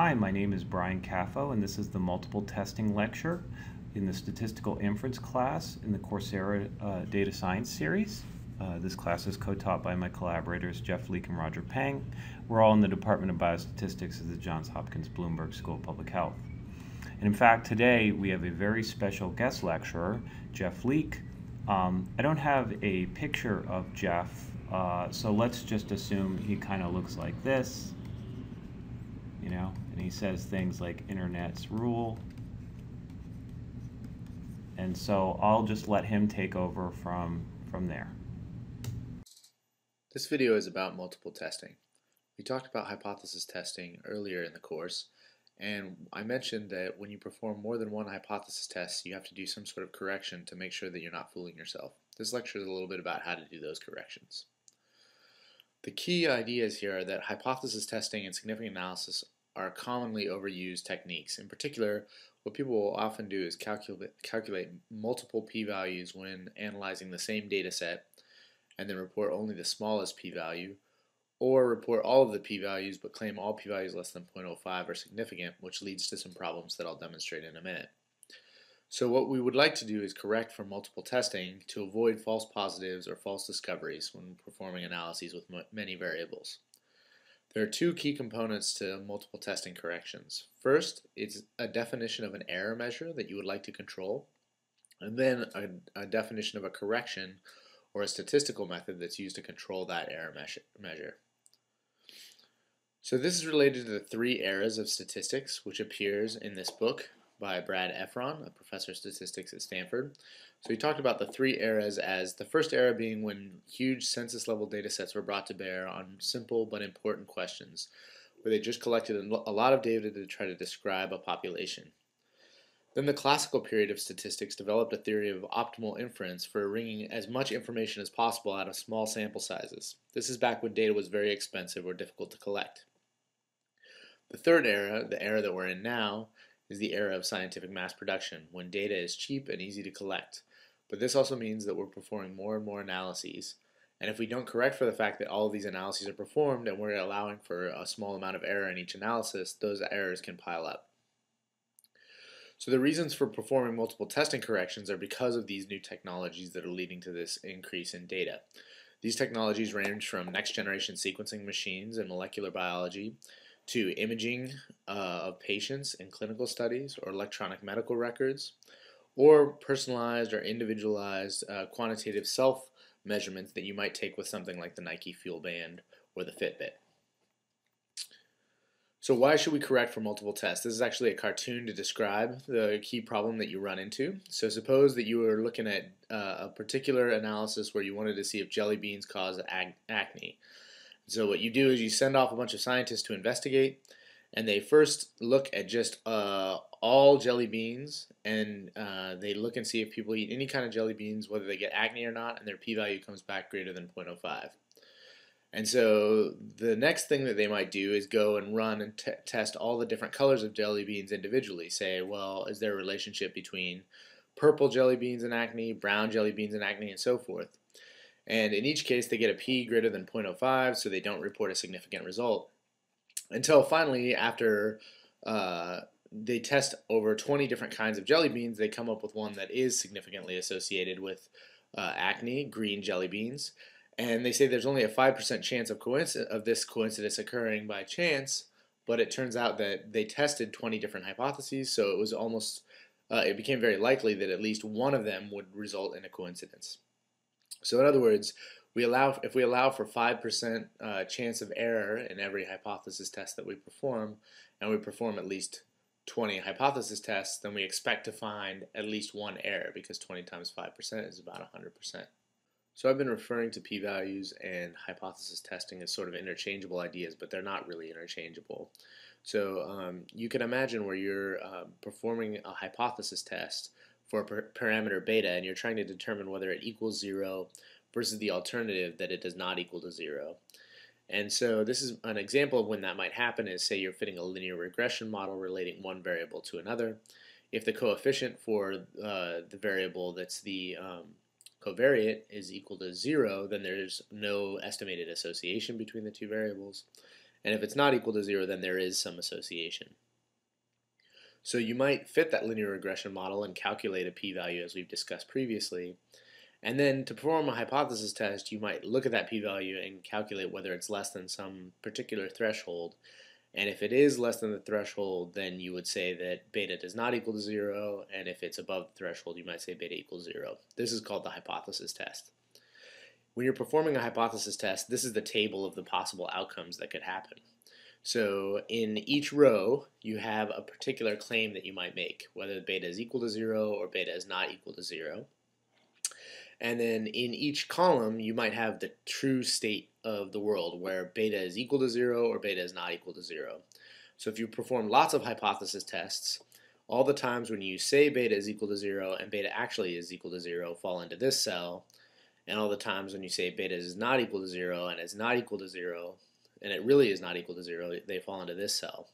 Hi, my name is Brian Caffo, and this is the multiple testing lecture in the statistical inference class in the Coursera Data Science series. This class is co-taught by my collaborators Jeff Leake and Roger Pang. We're all in the Department of Biostatistics at the Johns Hopkins Bloomberg School of Public Health. And in fact, today we have a very special guest lecturer, Jeff Leake. I don't have a picture of Jeff, so let's just assume he kind of looks like this. And he says things like internet's rule. And so I'll just let him take over from there. This video is about multiple testing. We talked about hypothesis testing earlier in the course, and I mentioned that when you perform more than one hypothesis test, you have to do some sort of correction to make sure that you're not fooling yourself. This lecture is a little bit about how to do those corrections. The key ideas here are that hypothesis testing and significant analysis are commonly overused techniques. In particular, what people will often do is calculate multiple p-values when analyzing the same data set and then report only the smallest p-value, or report all of the p-values but claim all p-values less than 0.05 are significant, which leads to some problems that I'll demonstrate in a minute. So what we would like to do is correct for multiple testing to avoid false positives or false discoveries when performing analyses with many variables. There are two key components to multiple testing corrections. First, it's a definition of an error measure that you would like to control, and then a definition of a correction or a statistical method that's used to control that error measure. So this is related to the three eras of statistics, which appears in this book by Brad Efron, a professor of statistics at Stanford. So he talked about the three eras as the first era being when huge census-level data sets were brought to bear on simple but important questions, where they just collected a lot of data to try to describe a population. Then the classical period of statistics developed a theory of optimal inference for wringing as much information as possible out of small sample sizes. This is back when data was very expensive or difficult to collect. The third era, the era that we're in now, is the era of scientific mass production, when data is cheap and easy to collect. But this also means that we're performing more and more analyses. And if we don't correct for the fact that all of these analyses are performed and we're allowing for a small amount of error in each analysis, those errors can pile up. So the reasons for performing multiple testing corrections are because of these new technologies that are leading to this increase in data. These technologies range from next-generation sequencing machines in molecular biology to imaging of patients in clinical studies or electronic medical records, or personalized or individualized quantitative self-measurements that you might take with something like the Nike Fuel Band or the Fitbit. So why should we correct for multiple tests? This is actually a cartoon to describe the key problem that you run into. So suppose that you were looking at a particular analysis where you wanted to see if jelly beans cause acne. So what you do is you send off a bunch of scientists to investigate, and they first look at just all jelly beans, and they look and see if people eat any kind of jelly beans, whether they get acne or not, and their p-value comes back greater than 0.05. And so the next thing that they might do is go and run and test all the different colors of jelly beans individually. Say, well, is there a relationship between purple jelly beans and acne, brown jelly beans and acne, and so forth? And in each case, they get a p greater than 0.05, so they don't report a significant result. Until finally, after they test over 20 different kinds of jelly beans, they come up with one that is significantly associated with acne, green jelly beans. And they say there's only a 5% chance of this coincidence occurring by chance, but it turns out that they tested 20 different hypotheses, so it was almost, it became very likely that at least one of them would result in a coincidence. So in other words, if we allow for 5% chance of error in every hypothesis test that we perform, and we perform at least 20 hypothesis tests, then we expect to find at least one error, because 20 times 5% is about 100%. So I've been referring to p-values and hypothesis testing as sort of interchangeable ideas, but they're not really interchangeable. So you can imagine where you're performing a hypothesis test for a parameter beta, and you're trying to determine whether it equals 0 versus the alternative that it does not equal to 0. And so this is an example of when that might happen is, say you're fitting a linear regression model relating one variable to another. If the coefficient for the variable that's the covariate is equal to 0, then there's no estimated association between the two variables. And if it's not equal to 0, then there is some association. So you might fit that linear regression model and calculate a p-value as we've discussed previously. And then to perform a hypothesis test, you might look at that p-value and calculate whether it's less than some particular threshold. And if it is less than the threshold, then you would say that beta does not equal to 0. And if it's above the threshold, you might say beta equals 0. This is called the hypothesis test. When you're performing a hypothesis test, this is the table of the possible outcomes that could happen. So in each row, you have a particular claim that you might make, whether beta is equal to 0 or beta is not equal to 0. And then in each column, you might have the true state of the world, where beta is equal to 0 or beta is not equal to 0. So if you perform lots of hypothesis tests, all the times when you say beta is equal to 0 and beta actually is equal to 0 fall into this cell, and all the times when you say beta is not equal to 0 and it's not equal to 0, and it really is not equal to 0, they fall into this cell.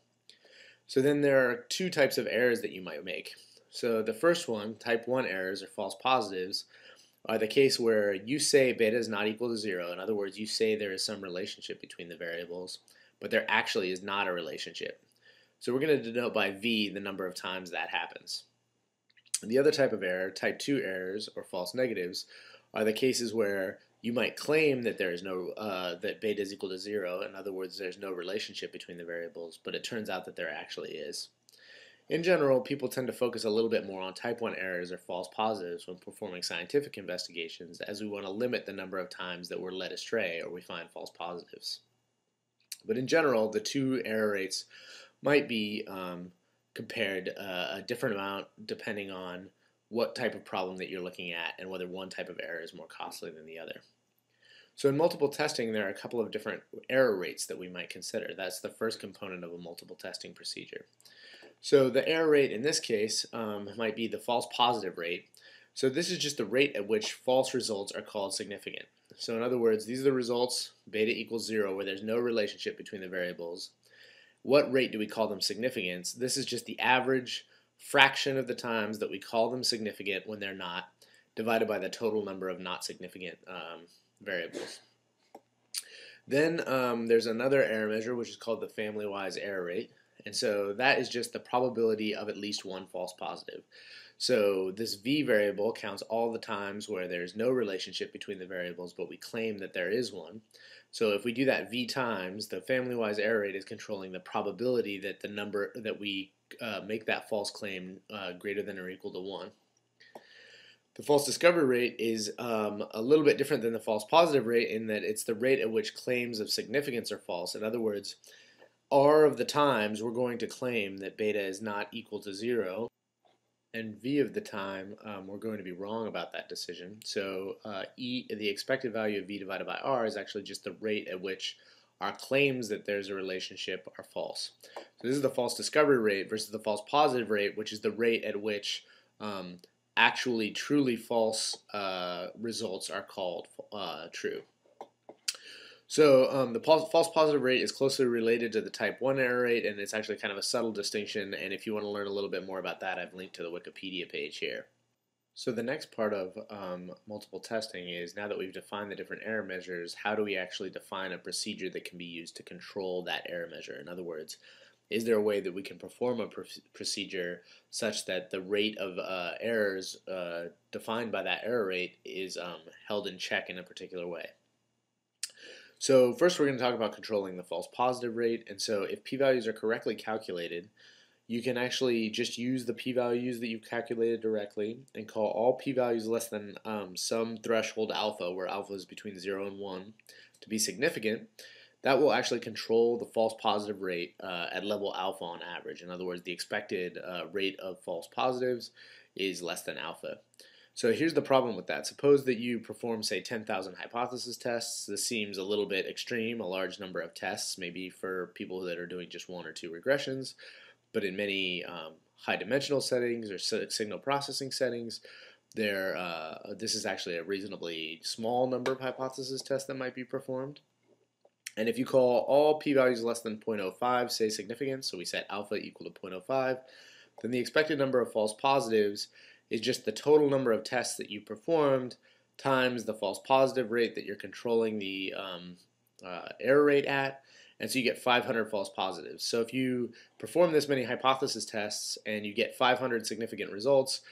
So then there are two types of errors that you might make. So the first one, type 1 errors or false positives, are the case where you say beta is not equal to 0. In other words, you say there is some relationship between the variables, but there actually is not a relationship. So we're going to denote by V the number of times that happens. The other type of error, type 2 errors or false negatives, are the cases where you might claim that there is no that beta is equal to 0. In other words, there's no relationship between the variables, but it turns out that there actually is. In general, people tend to focus a little bit more on type 1 errors or false positives when performing scientific investigations, as we want to limit the number of times that we're led astray or we find false positives. But in general, the two error rates might be compared a different amount depending on what type of problem that you're looking at and whether one type of error is more costly than the other. So in multiple testing, there are a couple of different error rates that we might consider. That's the first component of a multiple testing procedure. So the error rate in this case might be the false positive rate. So this is just the rate at which false results are called significant. So in other words, these are the results, beta equals 0, where there's no relationship between the variables. What rate do we call them significant? This is just the average fraction of the times that we call them significant when they're not, divided by the total number of not significant variables. Then there's another error measure, which is called the family-wise error rate. And so that is just the probability of at least one false positive. So this V variable counts all the times where there's no relationship between the variables, but we claim that there is one. So if we do that V times, the family-wise error rate is controlling the probability that the number that we make that false claim greater than or equal to 1. The false discovery rate is a little bit different than the false positive rate in that it's the rate at which claims of significance are false. In other words, R of the times we're going to claim that beta is not equal to 0, and V of the time we're going to be wrong about that decision. So the expected value of V divided by R is actually just the rate at which our claims that there's a relationship are false. So this is the false discovery rate versus the false positive rate, which is the rate at which actually truly false results are called true. So the false positive rate is closely related to the type 1 error rate, and it's actually kind of a subtle distinction, and if you want to learn a little bit more about that, I've linked to the Wikipedia page here. So the next part of multiple testing is, now that we've defined the different error measures, how do we actually define a procedure that can be used to control that error measure? In other words, is there a way that we can perform a procedure such that the rate of errors defined by that error rate is held in check in a particular way? So first we're going to talk about controlling the false positive rate. And so if p-values are correctly calculated, you can actually just use the p-values that you've calculated directly and call all p-values less than some threshold alpha, where alpha is between 0 and 1, to be significant. That will actually control the false positive rate at level alpha on average. In other words, the expected rate of false positives is less than alpha. So here's the problem with that. Suppose that you perform, say, 10,000 hypothesis tests. This seems a little bit extreme, a large number of tests, maybe for people that are doing just 1 or 2 regressions. But in many high-dimensional settings or signal processing settings, this is actually a reasonably small number of hypothesis tests that might be performed. And if you call all p-values less than 0.05, say significant, so we set alpha equal to 0.05, then the expected number of false positives is just the total number of tests that you performed times the false positive rate that you're controlling the error rate at, and so you get 500 false positives. So if you perform this many hypothesis tests and you get 500 significant results,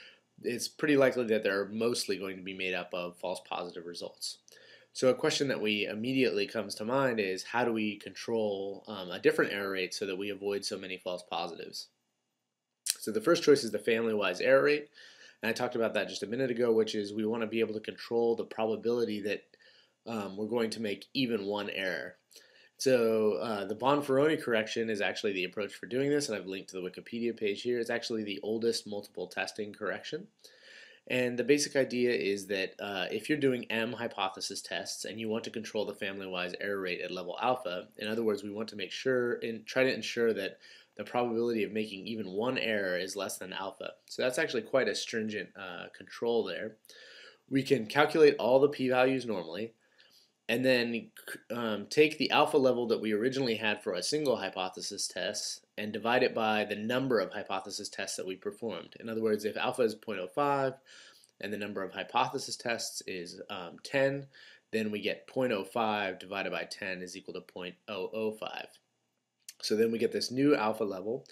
it's pretty likely that they're mostly going to be made up of false positive results. So a question that we immediately comes to mind is, how do we control a different error rate so that we avoid so many false positives? So the first choice is the family-wise error rate, and I talked about that just a minute ago, which is we want to be able to control the probability that we're going to make even one error. So the Bonferroni correction is actually the approach for doing this, and I've linked to the Wikipedia page here. It's actually the oldest multiple testing correction. And the basic idea is that if you're doing M hypothesis tests and you want to control the family-wise error rate at level alpha, in other words, we want to make sure and try to ensure that the probability of making even one error is less than alpha. So that's actually quite a stringent control there. We can calculate all the p-values normally, and then take the alpha level that we originally had for a single hypothesis test and divide it by the number of hypothesis tests that we performed. In other words, if alpha is 0.05 and the number of hypothesis tests is 10, then we get 0.05 divided by 10 is equal to 0.005. So then we get this new alpha level,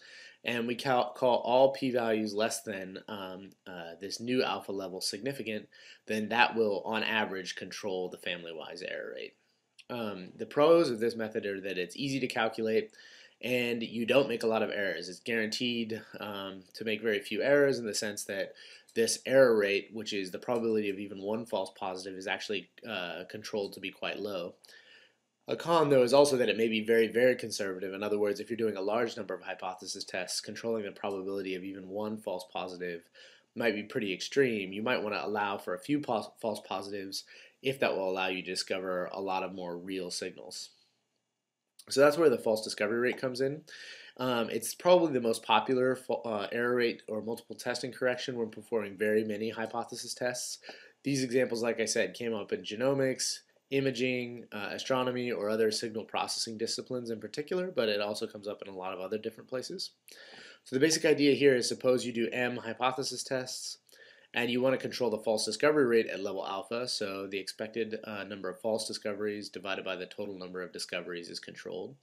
and we call all p-values less than this new alpha level significant. Then that will, on average, control the family-wise error rate. The pros of this method are that it's easy to calculate, and you don't make a lot of errors. It's guaranteed to make very few errors in the sense that this error rate, which is the probability of even one false positive, is actually controlled to be quite low. A con, though, is also that it may be very, very conservative. In other words, if you're doing a large number of hypothesis tests, controlling the probability of even one false positive might be pretty extreme. You might want to allow for a few false positives if that will allow you to discover a lot of more real signals. So that's where the false discovery rate comes in. It's probably the most popular error rate or multiple testing correction when performing very many hypothesis tests. These examples, like I said, came up in genomics, imaging, astronomy, or other signal processing disciplines in particular, but it also comes up in a lot of other different places. So the basic idea here is, suppose you do M hypothesis tests and you want to control the false discovery rate at level alpha, so the expected number of false discoveries divided by the total number of discoveries is controlled.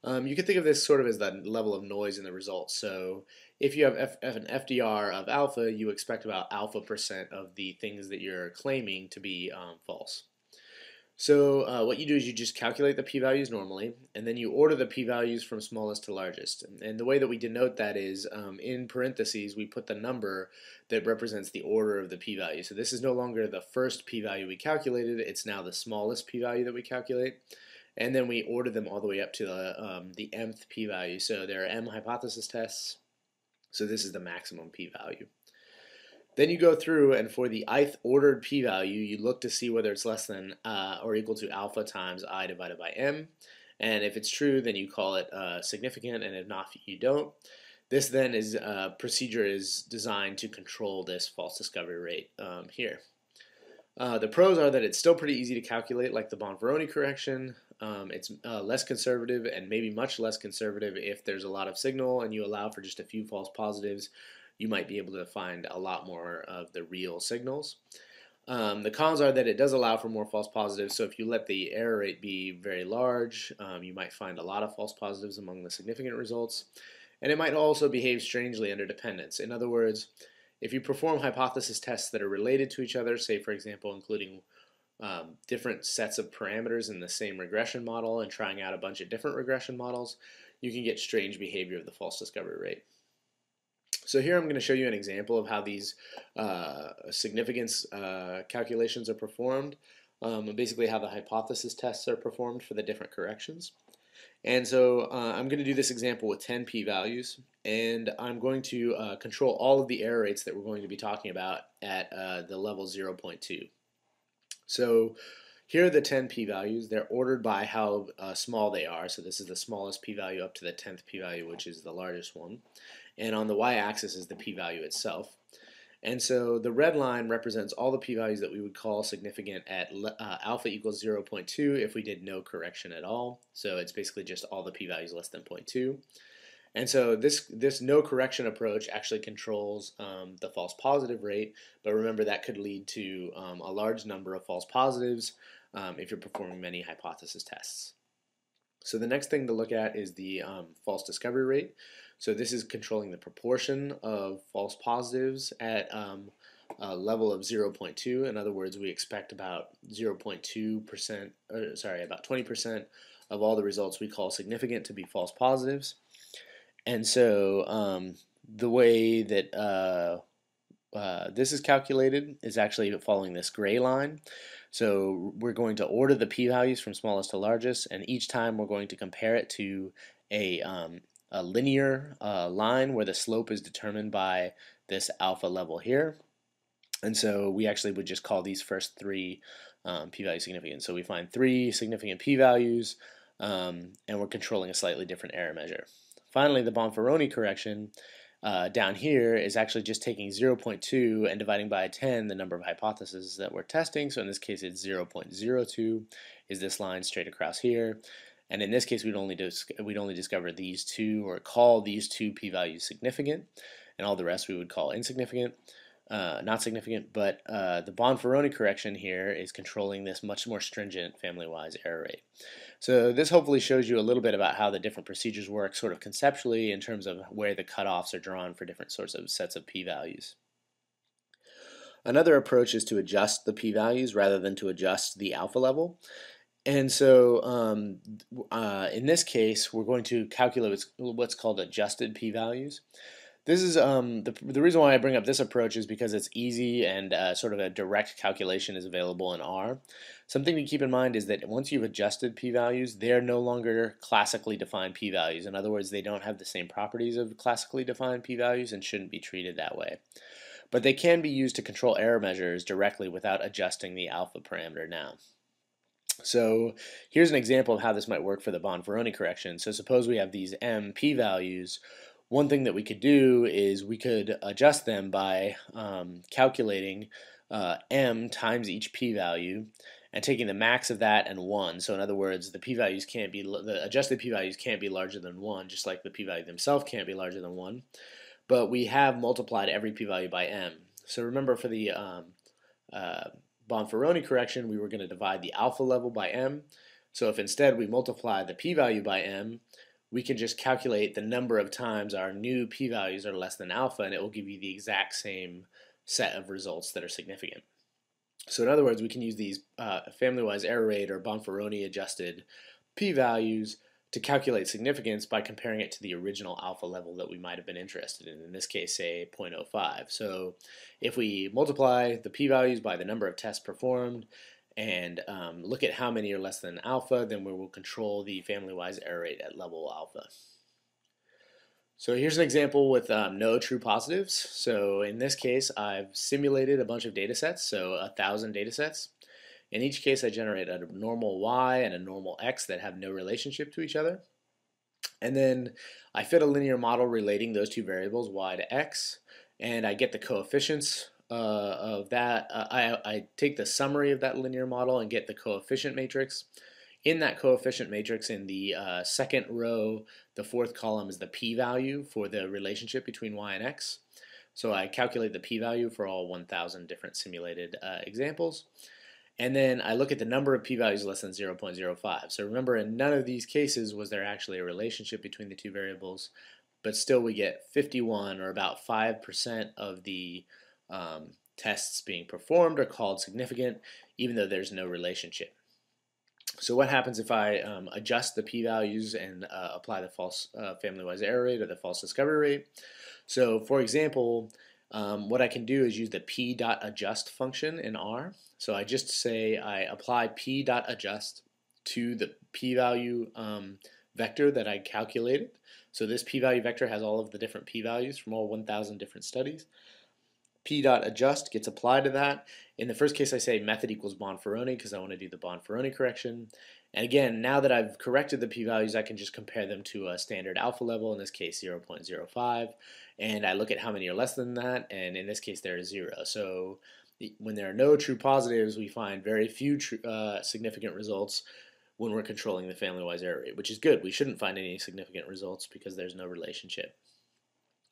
You can think of this sort of as the level of noise in the results. So if you have an FDR of alpha, you expect about alpha % of the things that you're claiming to be false. So what you do is you just calculate the p-values normally, and then you order the p-values from smallest to largest. And the way that we denote that is in parentheses we put the number that represents the order of the p-value. So this is no longer the first p-value we calculated, it's now the smallest p-value that we calculate. And then we order them all the way up to the mth p-value. So there are M hypothesis tests, so this is the maximum p-value. Then you go through, and for the ith ordered p-value, you look to see whether it's less than or equal to alpha times I divided by m. And if it's true, then you call it significant, and if not, you don't. This then is procedure is designed to control this false discovery rate here. The pros are that it's still pretty easy to calculate, like the Bonferroni correction. It's less conservative, and maybe much less conservative if there's a lot of signal and you allow for just a few false positives. You might be able to find a lot more of the real signals. The cons are that it does allow for more false positives, so if you let the error rate be very large, you might find a lot of false positives among the significant results. And it might also behave strangely under dependence. In other words, if you perform hypothesis tests that are related to each other, say for example including different sets of parameters in the same regression model and trying out a bunch of different regression models, you can get strange behavior of the false discovery rate. So here I'm going to show you an example of how these significance calculations are performed, and basically how the hypothesis tests are performed for the different corrections. And so I'm going to do this example with 10 p-values, and I'm going to control all of the error rates that we're going to be talking about at the level 0.2. So here are the 10 p-values. They're ordered by how small they are. So this is the smallest p-value up to the 10th p-value, which is the largest one. And on the y-axis is the p-value itself. And so the red line represents all the p-values that we would call significant at alpha equals 0.2 if we did no correction at all. So it's basically just all the p-values less than 0.2. And so this no correction approach actually controls the false positive rate, but remember that could lead to a large number of false positives if you're performing many hypothesis tests. So the next thing to look at is the false discovery rate. So this is controlling the proportion of false positives at a level of 0.2. In other words, we expect about 0.2%, about 20% of all the results we call significant to be false positives. And so the way that this is calculated is actually following this gray line. So we're going to order the p-values from smallest to largest, and each time we're going to compare it to a linear line where the slope is determined by this alpha level here. And so we actually would just call these first three p-value significant. So we find three significant p-values, and we're controlling a slightly different error measure. Finally, the Bonferroni correction down here is actually just taking 0.2 and dividing by 10 the number of hypotheses that we're testing. So in this case, it's 0.02 is this line straight across here. And in this case, we'd only discover these two, or call these two p-values significant, and all the rest we would call insignificant. Not significant, but the Bonferroni correction here is controlling this much more stringent family-wise error rate. So this hopefully shows you a little bit about how the different procedures work sort of conceptually in terms of where the cutoffs are drawn for different sorts of sets of p-values. Another approach is to adjust the p-values rather than to adjust the alpha level. And so in this case, we're going to calculate what's called adjusted p-values. This is the reason why I bring up this approach is because it's easy and sort of a direct calculation is available in R. Something to keep in mind is that once you've adjusted p-values, they're no longer classically defined p-values. In other words, they don't have the same properties of classically defined p-values and shouldn't be treated that way. But they can be used to control error measures directly without adjusting the alpha parameter now. So here's an example of how this might work for the Bonferroni correction. So suppose we have these m p-values. One thing that we could do is we could adjust them by calculating m times each p-value and taking the max of that and 1. So in other words, the adjusted p-values can't be larger than 1, just like the p-value themselves can't be larger than 1. But we have multiplied every p-value by m. So remember, for the Bonferroni correction, we were going to divide the alpha level by m. So if instead we multiply the p-value by m, we can just calculate the number of times our new p-values are less than alpha, and it will give you the exact same set of results that are significant. So in other words, we can use these family-wise error rate or Bonferroni adjusted p-values to calculate significance by comparing it to the original alpha level that we might have been interested in this case, say 0.05. So if we multiply the p-values by the number of tests performed and look at how many are less than alpha, then we will control the family-wise error rate at level alpha. So here's an example with no true positives. So in this case, I've simulated a bunch of data sets, so 1,000 data sets. In each case, I generate a normal y and a normal x that have no relationship to each other. And then I fit a linear model relating those two variables, y to x, and I get the coefficients of that. I take the summary of that linear model and get the coefficient matrix. In that coefficient matrix, in the second row, the fourth column is the p-value for the relationship between y and x. So I calculate the p-value for all 1,000 different simulated examples. And then I look at the number of p-values less than 0.05. So remember, in none of these cases was there actually a relationship between the two variables, but still we get 51, or about 5% of the tests being performed are called significant, even though there's no relationship. So what happens if I adjust the p-values and apply the false family-wise error rate or the false discovery rate? So for example, what I can do is use the p.adjust function in R. So I just say I apply p.adjust to the p-value vector that I calculated. So this p-value vector has all of the different p-values from all 1,000 different studies. P.adjust gets applied to that. In the first case, I say method equals Bonferroni because I want to do the Bonferroni correction. And again, now that I've corrected the p-values, I can just compare them to a standard alpha level, in this case 0.05. And I look at how many are less than that, and in this case there is 0. So when there are no true positives, we find very few significant results when we're controlling the family-wise error rate, which is good. We shouldn't find any significant results because there's no relationship.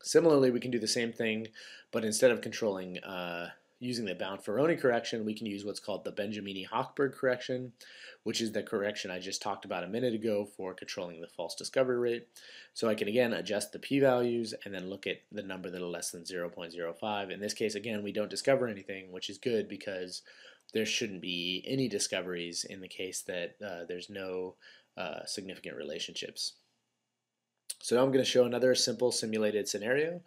Similarly, we can do the same thing, but instead of controlling using the Bonferroni correction, we can use what's called the Benjamini-Hochberg correction, which is the correction I just talked about a minute ago for controlling the false discovery rate. So I can again adjust the p-values and then look at the number that are less than 0.05. In this case, again, we don't discover anything, which is good because there shouldn't be any discoveries in the case that there's no significant relationships. So now I'm going to show another simple simulated scenario.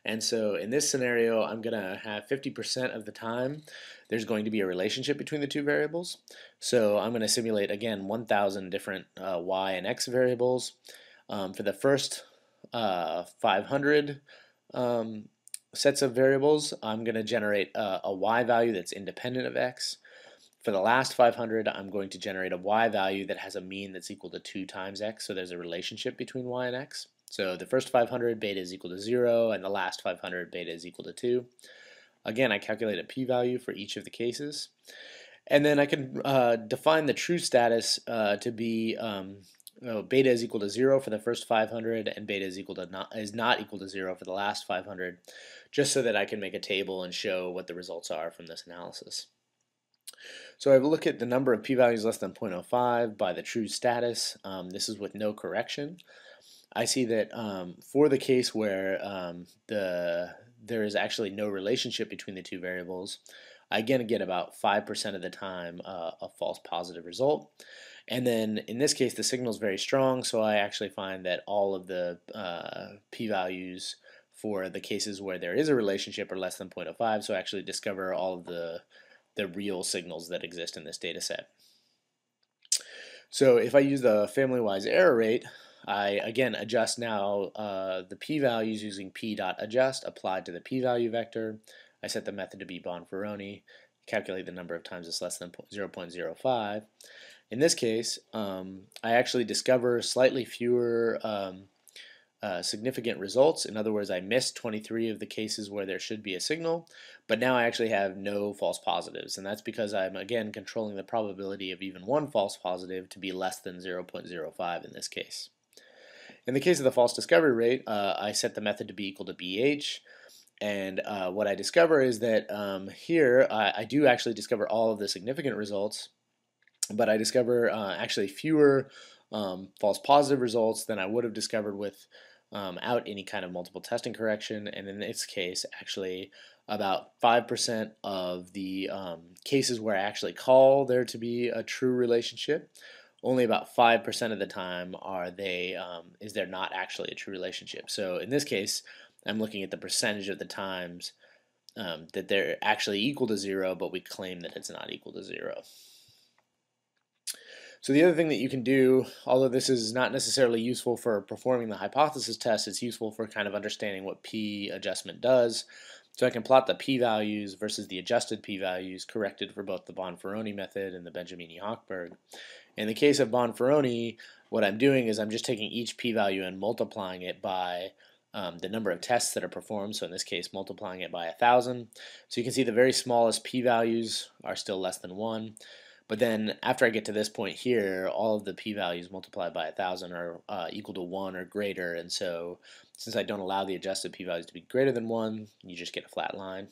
And so in this scenario, I'm going to have 50% of the time there's going to be a relationship between the two variables. So I'm going to simulate, again, 1,000 different y and x variables. For the first 500 sets of variables, I'm going to generate a y value that's independent of x. For the last 500, I'm going to generate a y value that has a mean that's equal to 2 times x, so there's a relationship between y and x. So the first 500, beta is equal to 0, and the last 500, beta is equal to 2. Again, I calculate a p-value for each of the cases. And then I can define the true status to be beta is equal to 0 for the first 500, and beta is not equal to 0 for the last 500, just so that I can make a table and show what the results are from this analysis. So I look at the number of p-values less than 0.05 by the true status. This is with no correction. I see that for the case where there is actually no relationship between the two variables, I again get about 5% of the time a false positive result. And then in this case, the signal is very strong, so I actually find that all of the p-values for the cases where there is a relationship are less than 0.05, so I actually discover all of the real signals that exist in this data set. So if I use the family-wise error rate, I again adjust now the p-values using p.adjust applied to the p-value vector. I set the method to be Bonferroni, calculate the number of times it's less than 0.05. In this case, I actually discover slightly fewer significant results. In other words, I missed 23 of the cases where there should be a signal, but now I actually have no false positives, and that's because I'm again controlling the probability of even one false positive to be less than 0.05 in this case. In the case of the false discovery rate, I set the method to be equal to BH, and what I discover is that here I do actually discover all of the significant results, but I discover actually fewer false positive results than I would have discovered without any kind of multiple testing correction, and in this case actually about 5% of the cases where I actually call there to be a true relationship, only about 5% of the time is there not actually a true relationship. So in this case, I'm looking at the percentage of the times that they're actually equal to 0, but we claim that it's not equal to 0. So the other thing that you can do, although this is not necessarily useful for performing the hypothesis test, it's useful for kind of understanding what p adjustment does. So I can plot the p-values versus the adjusted p-values corrected for both the Bonferroni method and the Benjamini-Hochberg. In the case of Bonferroni, what I'm doing is I'm just taking each p-value and multiplying it by the number of tests that are performed, so in this case multiplying it by 1,000. So you can see the very smallest p-values are still less than 1. But then after I get to this point here, all of the p-values multiplied by 1,000 are equal to 1 or greater, and so since I don't allow the adjusted p-values to be greater than 1, you just get a flat line.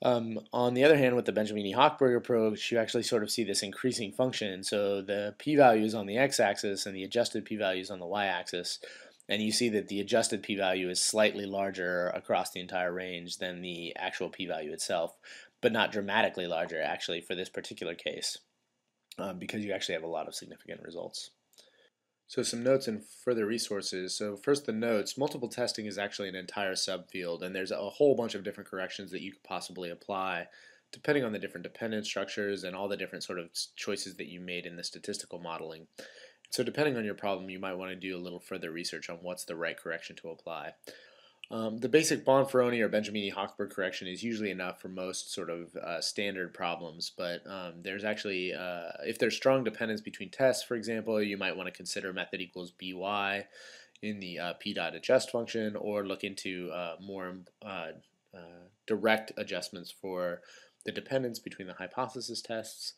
On the other hand, with the Benjamini-Hochberg approach, you actually sort of see this increasing function, so the p-values on the x-axis and the adjusted p-values on the y-axis, and you see that the adjusted p-value is slightly larger across the entire range than the actual p-value itself, but not dramatically larger actually for this particular case, because you actually have a lot of significant results. So some notes and further resources. So first, the notes. Multiple testing is actually an entire subfield, and there's a whole bunch of different corrections that you could possibly apply depending on the different dependent structures and all the different sort of choices that you made in the statistical modeling. So depending on your problem, you might want to do a little further research on what's the right correction to apply. The basic Bonferroni or Benjamini-Hochberg correction is usually enough for most sort of standard problems, but there's actually, if there's strong dependence between tests, for example, you might want to consider method equals by in the p.adjust function, or look into more direct adjustments for the dependence between the hypothesis tests.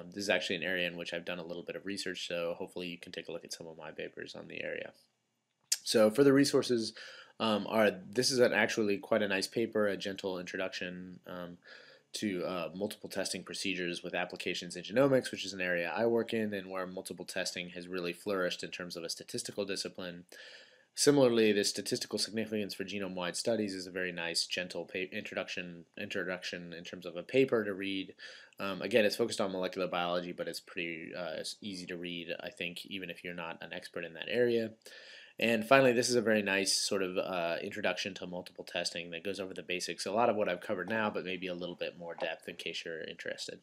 This is actually an area in which I've done a little bit of research, so hopefully you can take a look at some of my papers on the area. So for the resources, this is actually quite a nice paper, a gentle introduction to multiple testing procedures with applications in genomics, which is an area I work in and where multiple testing has really flourished in terms of a statistical discipline. Similarly, the statistical significance for genome-wide studies is a very nice, gentle introduction in terms of a paper to read. Again, it's focused on molecular biology, but it's pretty it's easy to read, I think, even if you're not an expert in that area. And finally, this is a very nice sort of introduction to multiple testing that goes over the basics. A lot of what I've covered now, but maybe a little bit more depth in case you're interested.